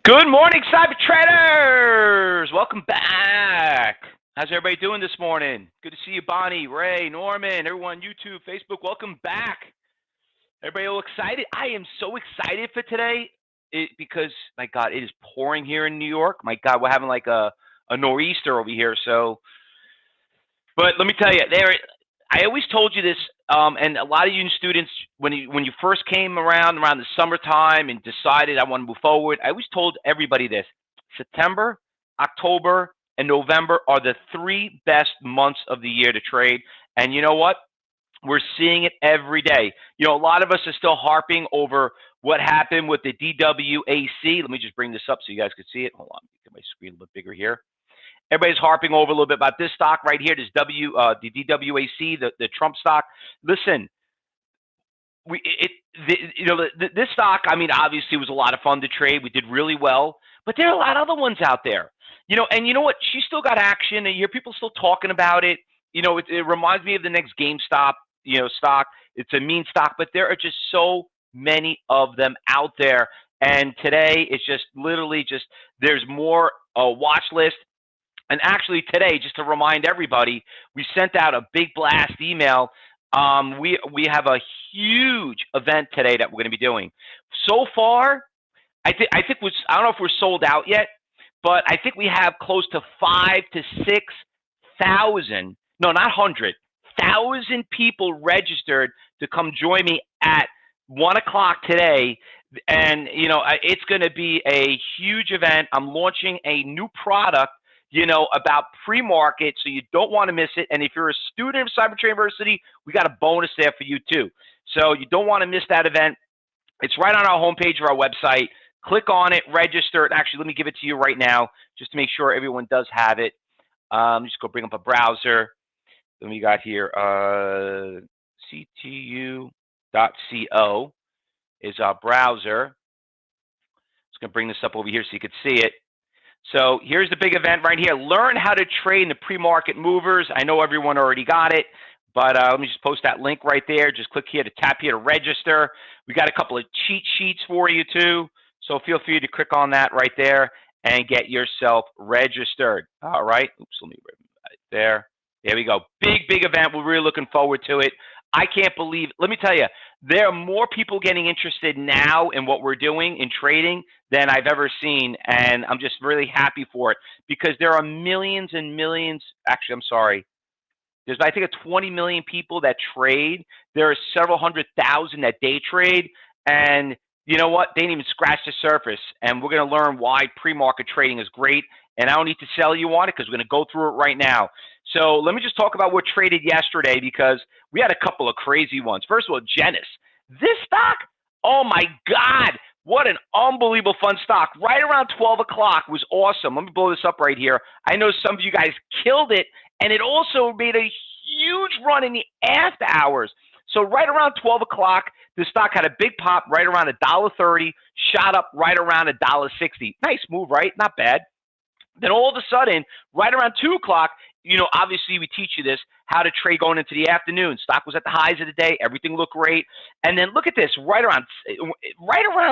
Good morning, cyber traders. Welcome back. How's everybody doing this morning? Good to see you, Bonnie, Ray, Norman, everyone, YouTube, Facebook. Welcome back. Everybody all excited? I am so excited for today because, my God, it is pouring here in New York. My God, we're having like a nor'easter over here. But let me tell you, I always told you this, and a lot of you students, when you first came around the summertime and decided I want to move forward, I always told everybody this: September, October, and November are the three best months of the year to trade. And you know what? We're seeing it every day. You know, a lot of us are still harping over what happened with the DWAC. Let me just bring this up so you guys can see it. Hold on, get my screen a little bit bigger here. Everybody's harping over a little bit about this stock right here, the DWAC, the Trump stock. Listen, this stock, I mean, obviously it was a lot of fun to trade. We did really well, but there are a lot of other ones out there. You know, and you know what? She still got action, and you hear people still talking about it. You know, it reminds me of the next GameStop, stock. It's a meme stock, but there are just so many of them out there. And today it's just literally there's more watch list. And actually today, just to remind everybody, we sent out a big blast email. We have a huge event today that we're going to be doing. So far, I think I don't know if we're sold out yet, but I think we have close to 5,000 to 6,000, no, not 100,000 people registered to come join me at 1 o'clock today. And it's going to be a huge event. I'm launching a new product, about pre-market, so you don't want to miss it. And if you're a student of Cyber Trade University, we got a bonus there for you too. So you don't want to miss that event. It's right on our homepage of our website. Click on it, register. Actually, let me give it to you right now, just to make sure everyone does have it. Just go bring up a browser. Then we got here, ctu.co is our browser. Just gonna bring this up over here so you can see it. So here's the big event right here. Learn how to trade in the pre-market movers. I know everyone already got it, but let me just post that link right there. Just click here to tap here to register. We got a couple of cheat sheets for you too. So feel free to click on that right there and get yourself registered. All right. Oops, let me right there. There we go. Big event. We're really looking forward to it. I can't believe, let me tell you, there are more people getting interested now in what we're doing in trading than I've ever seen. And I'm just really happy for it because there are millions and millions. Actually, I'm sorry. There's, I think, 20 million people that trade. There are several 100,000 that day trade. And you know what? They didn't even scratch the surface. And we're going to learn why pre-market trading is great. And I don't need to sell you on it because we're going to go through it right now. So let me just talk about what traded yesterday because we had a couple of crazy ones. First of all, Genesis. This stock, oh my God, what an unbelievable fun stock. Right around 12 o'clock was awesome. Let me blow this up right here. I know some of you guys killed it, and it also made a huge run in the after hours. So right around 12 o'clock, the stock had a big pop right around $1.30, shot up right around $1.60. Nice move, right? Not bad. Then all of a sudden, right around 2 o'clock, obviously we teach you this, how to trade going into the afternoon. Stock was at the highs of the day. Everything looked great. And then look at this, right around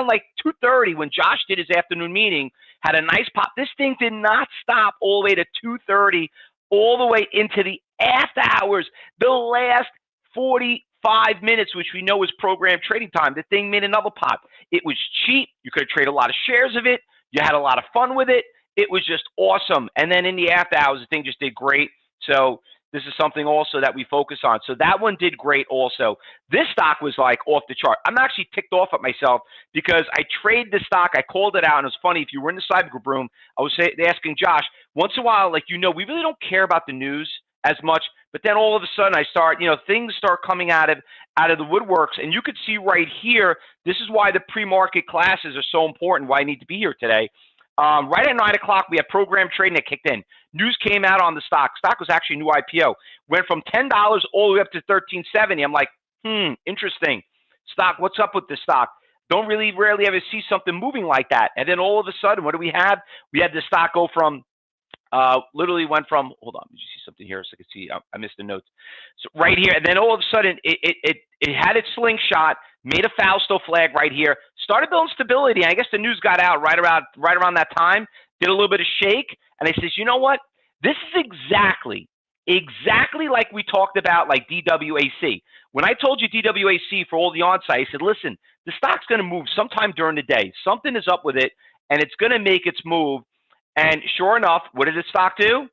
like 2:30 when Josh did his afternoon meeting, had a nice pop. This thing did not stop all the way to 2:30, all the way into the after hours. The last 45 minutes, which we know is program trading time, the thing made another pop. It was cheap. You could trade a lot of shares of it. You had a lot of fun with it. It was just awesome. And then in the after hours, the thing just did great. So this is something also that we focus on. So that one did great also. This stock was like off the chart. I'm actually ticked off at myself because I traded the stock. I called it out. And it was funny. If you were in the cyber group room, I was asking Josh, once in a while, we really don't care about the news as much. But then all of a sudden I start, things start coming out of the woodworks. And you could see right here, this is why the pre-market classes are so important, why I need to be here today. Right at 9 o'clock, we had program trading that kicked in. News came out on the stock. Stock was actually a new IPO. Went from $10 all the way up to $13.70. I'm like, interesting. Stock, what's up with this stock? Don't rarely ever see something moving like that. And then all of a sudden, what do we have? We had the stock go from, literally went from, hold on, did you see something here so I can see? I missed the notes. So right here, and then all of a sudden, it had its slingshot, made a Fausto flag right here, started building stability. And I guess the news got out right around that time, did a little bit of shake, and I says, you know what? This is exactly like we talked about, like DWAC. When I told you DWAC for all the on-site, I said, listen, the stock's going to move sometime during the day. Something is up with it, and it's going to make its move. And sure enough, what did the stock do?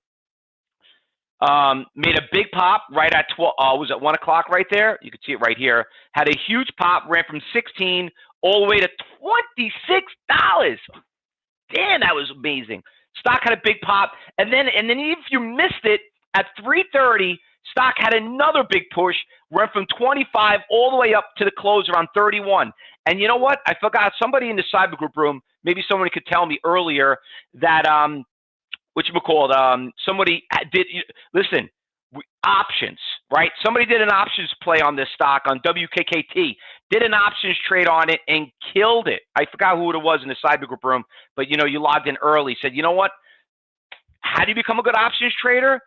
Made a big pop right at 12. Was it 1 o'clock right there? You can see it right here. Had a huge pop, ran from 16 all the way to $26. Damn, that was amazing. Stock had a big pop, and then even if you missed it at 3:30, stock had another big push, went from 25 all the way up to the close around 31. And you know what? I forgot, somebody in the cyber group room, maybe someone could tell me earlier that somebody did, listen, options, right? Somebody did an options play on this stock on WKKT, did an options trade on it and killed it. I forgot who it was in the cyber group room, but you logged in early, said, you know what? How do you become a good options trader?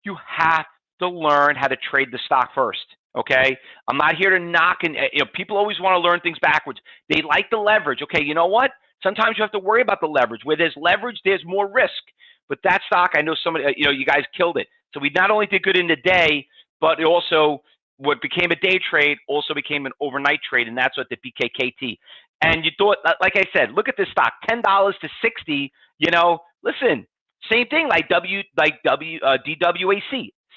You have to learn how to trade the stock first, okay? I'm not here to knock, and people always want to learn things backwards. They like the leverage. Okay, you know what? Sometimes you have to worry about the leverage. Where there's leverage, there's more risk. But that stock, I know somebody, you guys killed it. So we not only did good in the day, but it also, what became a day trade also became an overnight trade, and that's what the BKKT. And you thought, like I said, look at this stock, $10 to 60. Listen, same thing like DWAC,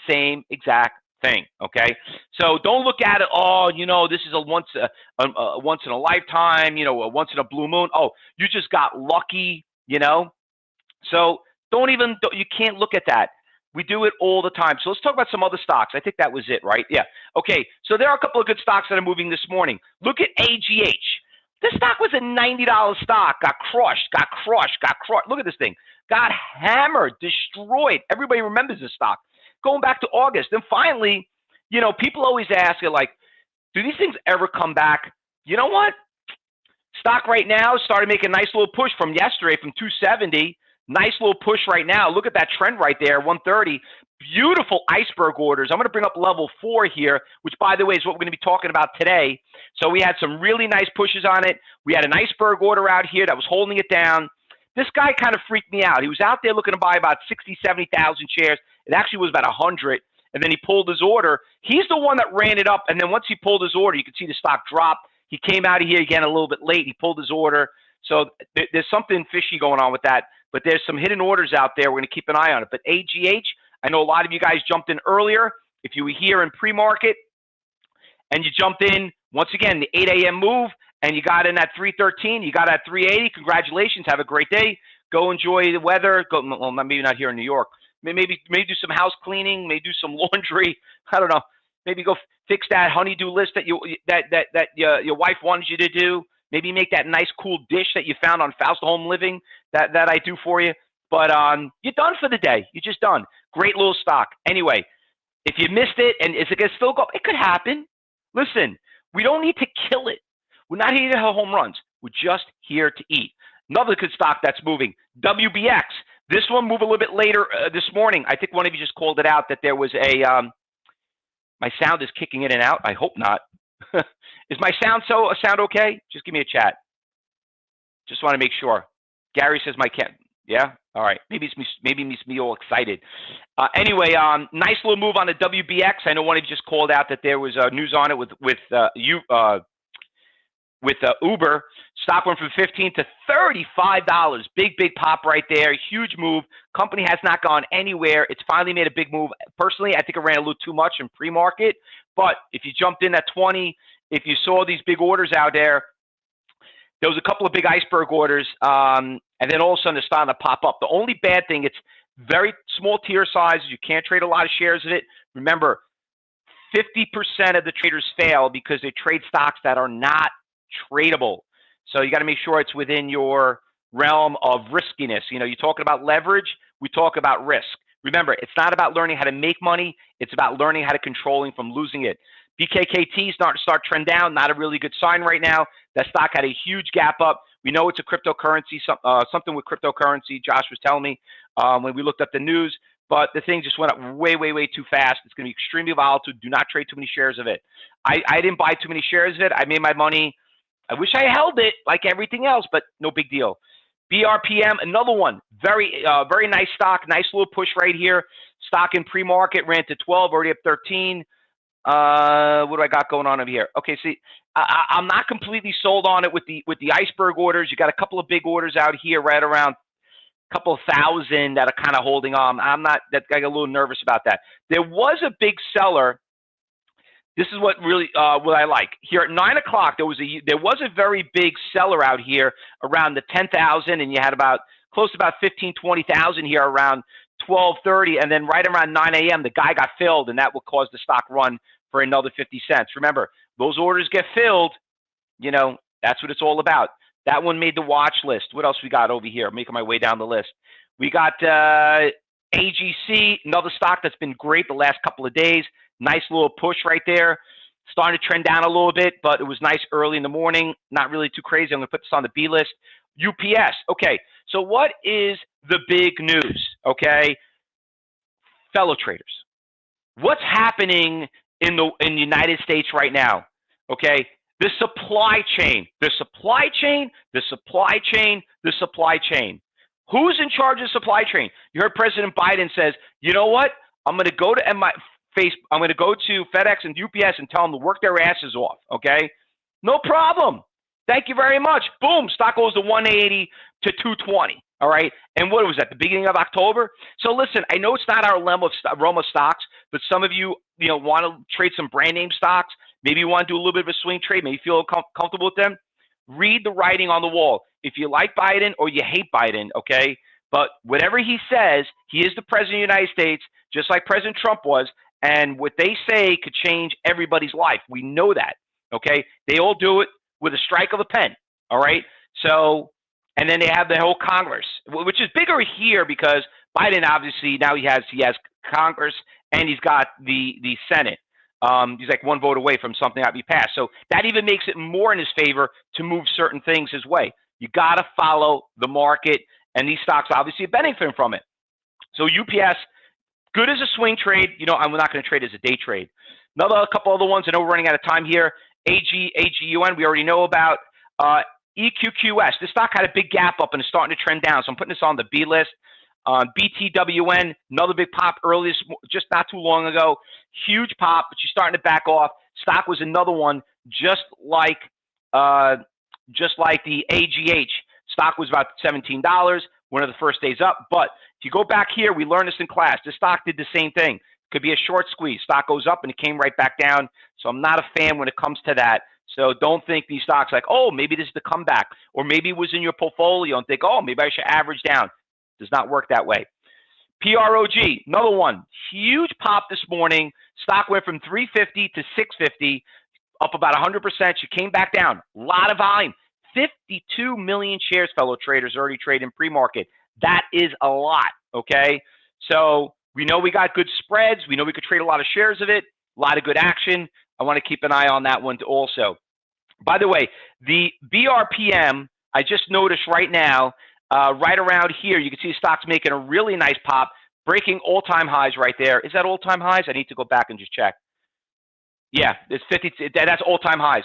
same exact thing. Okay, so don't look at it. Oh, this is a once in a lifetime. A once in a blue moon. Oh, you just got lucky. So you can't look at that. We do it all the time. So let's talk about some other stocks. I think that was it, right? Yeah. Okay. So there are a couple of good stocks that are moving this morning. Look at AGH. This stock was a $90 stock. Got crushed. Look at this thing. Got hammered, destroyed. Everybody remembers this stock. Going back to August. And finally, people always ask it like, do these things ever come back? You know what? Stock right now started making a nice little push from yesterday from 270. Nice little push right now. Look at that trend right there, 130. Beautiful iceberg orders. I'm going to bring up level 4 here, which, by the way, is what we're going to be talking about today. So we had some really nice pushes on it. We had an iceberg order out here that was holding it down. This guy kind of freaked me out. He was out there looking to buy about 60, 70,000 shares. It actually was about 100, and then he pulled his order. He's the one that ran it up, and then once he pulled his order, you could see the stock drop. He came out of here again a little bit late. He pulled his order. So there's something fishy going on with that. But there's some hidden orders out there. We're going to keep an eye on it. But AGH, I know a lot of you guys jumped in earlier. If you were here in pre-market and you jumped in, once again, the 8 a.m. move, and you got in at 313, you got at 380, congratulations. Have a great day. Go enjoy the weather. Well, maybe not here in New York. Maybe do some house cleaning. Maybe do some laundry. I don't know. Maybe go fix that honeydew list that your wife wanted you to do. Maybe make that nice, cool dish that you found on Fausto Home Living that I do for you. But you're done for the day. You're just done. Great little stock. Anyway, if you missed it and is it going to still go up, it could happen. Listen, we don't need to kill it. We're not here to have home runs. We're just here to eat. Another good stock that's moving, WBX. This one moved a little bit later this morning. I think one of you just called it out that there was a my sound is kicking in and out. I hope not. Is my sound okay? Just give me a chat. Just want to make sure. Gary says my cat. Yeah. All right. Maybe it's me all excited. Anyway, nice little move on the WBX. I know one of you just called out that there was news on it with Uber. Stock went from $15 to $35. Big pop right there. Huge move. Company has not gone anywhere. It's finally made a big move. Personally, I think it ran a little too much in pre-market. But if you jumped in at 20, if you saw these big orders out there was a couple of big iceberg orders, and then all of a sudden it's starting to pop up. The only bad thing, it's very small tier sizes. You can't trade a lot of shares of it. Remember, 50% of the traders fail because they trade stocks that are not tradable. So you got to make sure it's within your realm of riskiness. You're talking about leverage. We talk about risk. Remember, it's not about learning how to make money. It's about learning how to controlling from losing it. BKKT starting to start trend down. Not a really good sign right now. That stock had a huge gap up. We know it's a cryptocurrency, something with cryptocurrency. Josh was telling me when we looked up the news. But the thing just went up way too fast. It's going to be extremely volatile. Do not trade too many shares of it. I didn't buy too many shares of it. I made my money I wish I held it like everything else, but no big deal. BRPM, another one, very nice stock, nice little push right here. Stock in pre-market ran to 12, already up 13. What do I got going on over here? Okay, see, I'm not completely sold on it with the iceberg orders. You got a couple of big orders out here, right around a couple of thousand that are kind of holding on. I got a little nervous about that. There was a big seller. This is what really what I like. Here at 9 o'clock, there was a very big seller out here around the 10,000, and you had about close to about 15, 20,000 here around 12:30, and then right around 9 a.m. the guy got filled, and that will cause the stock run for another 50 cents. Remember, those orders get filled. You know, that's what it's all about. That one made the watch list. What else we got over here? I'm making my way down the list. We got AGC, another stock that's been great the last couple of days. Nice little push right there. Starting to trend down a little bit, but it was nice early in the morning. Not really too crazy. I'm going to put this on the B list. UPS. Okay, so what is the big news? Okay, fellow traders, what's happening in the United States right now? Okay, the supply chain, the supply chain, the supply chain, the supply chain. Who's in charge of the supply chain? You heard President Biden says, you know what? I'm going to go to I'm going to go to FedEx and UPS and tell them to work their asses off, okay? No problem. Thank you very much. Boom, stock goes to 180 to 220, all right? And what was that, the beginning of October? So listen, I know it's not our realm of stocks, but some of you, want to trade some brand name stocks. Maybe you want to do a little bit of a swing trade. Maybe you feel comfortable with them. Read the writing on the wall. If you like Biden or you hate Biden, okay? But whatever he says, he is the president of the United States, just like President Trump was. And what they say could change everybody's life. We know that, okay? They all do it with a strike of a pen, all right? So, and then they have the whole Congress, which is bigger here because Biden obviously now he has Congress and he's got the Senate. He's like one vote away from something that be passed. So that even makes it more in his favor to move certain things his way. You got to follow the market, and these stocks obviously are benefiting from it. So UPS, good as a swing trade. I'm not going to trade as a day trade. A couple other ones. I know we're running out of time here. AGUN, we already know about. EQQS, this stock had a big gap up and is starting to trend down. So I'm putting this on the B list. BTWN, another big pop early, just not too long ago. Huge pop, but she's starting to back off. Stock was another one, just like the AGH. Stock was about $17, one of the first days up. But if you go back here, we learned this in class. The stock did the same thing. Could be a short squeeze. Stock goes up and it came right back down. So I'm not a fan when it comes to that. So don't think these stocks like, oh, maybe this is the comeback, or maybe it was in your portfolio and think, oh, maybe I should average down. Does not work that way. PROG, another one. Huge pop this morning. Stock went from 350 to 650, up about 100%. She came back down. A lot of volume. 52 million shares, fellow traders, already trading pre-market. That is a lot, okay? So we know we got good spreads. We know we could trade a lot of shares of it, a lot of good action. I want to keep an eye on that one also. By the way, the BRPM, I just noticed right now, right around here, you can see stocks making a really nice pop, breaking all-time highs right there. Is that all-time highs? I need to go back and just check. Yeah, it's 50. That's all-time highs.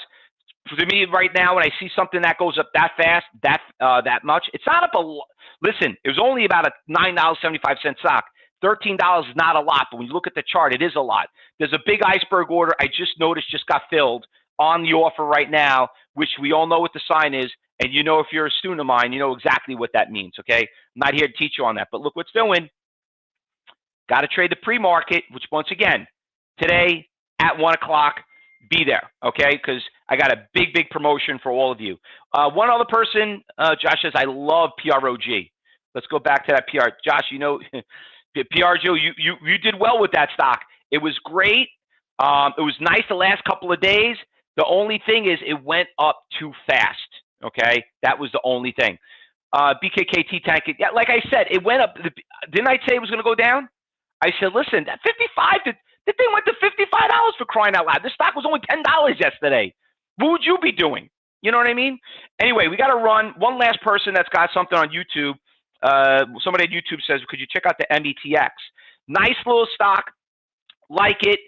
For me right now, when I see something that goes up that fast, that much, it's not up a lot. Listen, it was only about a $9.75 stock. $13 is not a lot, but when you look at the chart, it is a lot. There's a big iceberg order I just noticed just got filled on the offer right now, which we all know what the sign is. And if you're a student of mine, you know exactly what that means, okay? I'm not here to teach you on that, but look what's doing. Got to trade the pre-market, which once again, today at 1 o'clock, be there, okay? Because I got a big, big promotion for all of you. One other person, Josh says, I love PROG. Let's go back to that PR. Josh, PRG, you did well with that stock. It was great. It was nice the last couple of days. The only thing is it went up too fast, okay? That was the only thing. BKKT tank, yeah, like I said, it went up. Didn't I say it was going to go down? I said, listen, that 55, the thing went to $55 for crying out loud. This stock was only $10 yesterday. What would you be doing? You know what I mean? Anyway, we got to run. One last person that's got something on YouTube. Somebody at YouTube says, could you check out the METX? Nice little stock. Like it.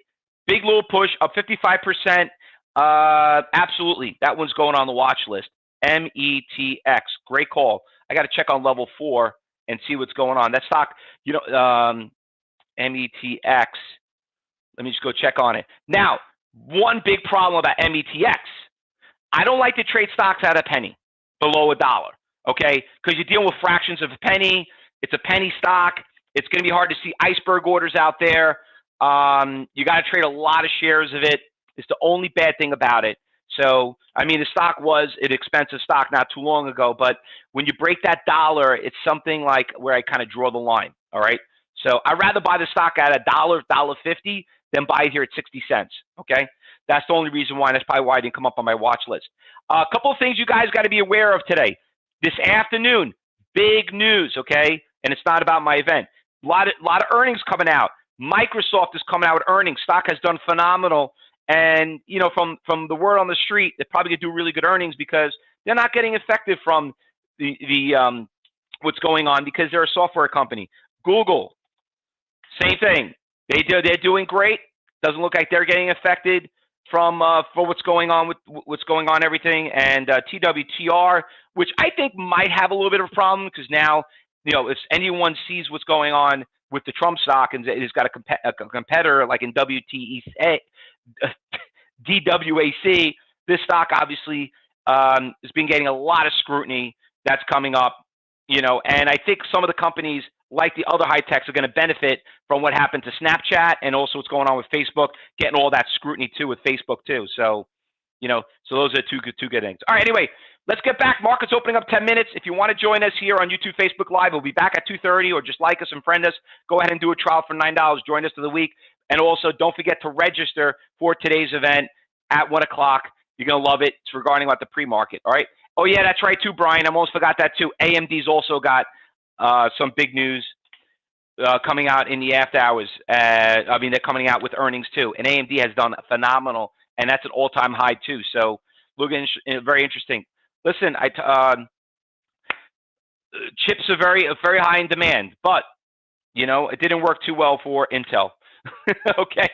Big little push, up 55%. Absolutely. That one's going on the watch list. METX. Great call. I got to check on level 4 and see what's going on. That stock, METX. Let me just go check on it. Now, one big problem about METX. I don't like to trade stocks at a penny, below $1, okay? Because you're dealing with fractions of a penny. It's a penny stock. It's going to be hard to see iceberg orders out there. You got to trade a lot of shares of it. It's the only bad thing about it. So, I mean, the stock was an expensive stock not too long ago, but when you break that dollar, it's something like where I kind of draw the line, all right? So I'd rather buy the stock at $1, $1.50 than buy it here at 60 cents, okay? That's the only reason why. That's probably why I didn't come up on my watch list. A couple of things you guys got to be aware of today. This afternoon, big news, okay? And it's not about my event. A lot of earnings coming out. Microsoft is coming out with earnings. Stock has done phenomenal. And, you know, from the word on the street, they're probably going to do really good earnings because they're not getting affected from the what's going on because they're a software company. Google, same thing. They're doing great. Doesn't look like they're getting affected from for what's going on with everything. And TWTR, which I think might have a little bit of a problem because now, you know, if anyone sees what's going on with the Trump stock and it's got a competitor like in DWAC, this stock obviously has been getting a lot of scrutiny that's coming up, you know, and I think some of the companies like the other high techs are going to benefit from what happened to Snapchat and also what's going on with Facebook, getting all that scrutiny too with Facebook too. So, you know, so those are two good things. All right, anyway, let's get back. Market's opening up 10 minutes. If you want to join us here on YouTube, Facebook Live, we'll be back at 2:30 or just like us and friend us. Go ahead and do a trial for $9. Join us for the week. And also don't forget to register for today's event at 1 o'clock. You're going to love it. It's regarding about the pre-market. All right. Oh, yeah, that's right too, Brian. I almost forgot that too. AMD's also got some big news coming out in the after hours. I mean, they're coming out with earnings too. And AMD has done phenomenal, and that's an all-time high too. So looking very interesting. Listen, chips are very high in demand, but, you know, it didn't work too well for Intel. Okay.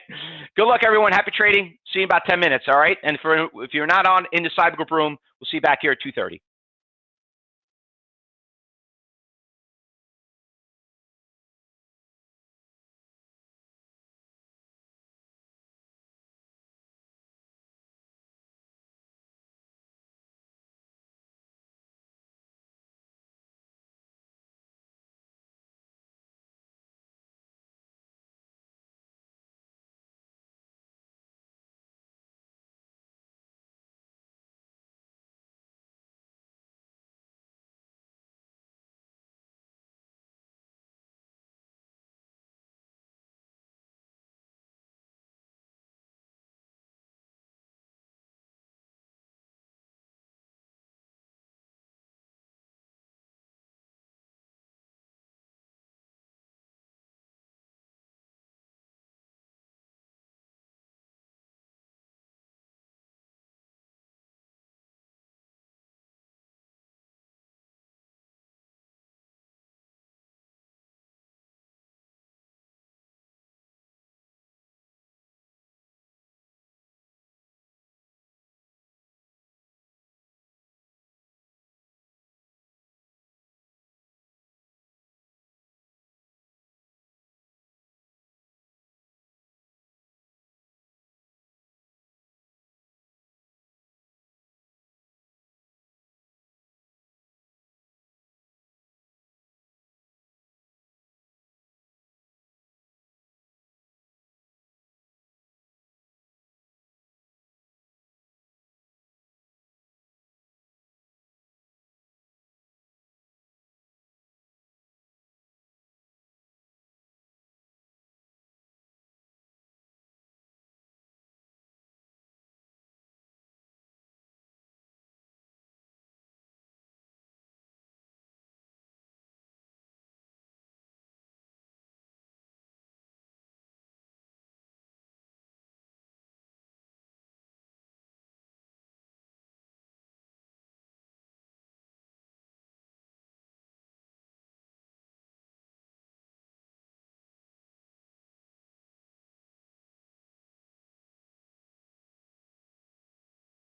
Good luck, everyone. Happy trading. See you in about 10 minutes, all right? And if you're not in the Cyber Group room, we'll see you back here at 2:30.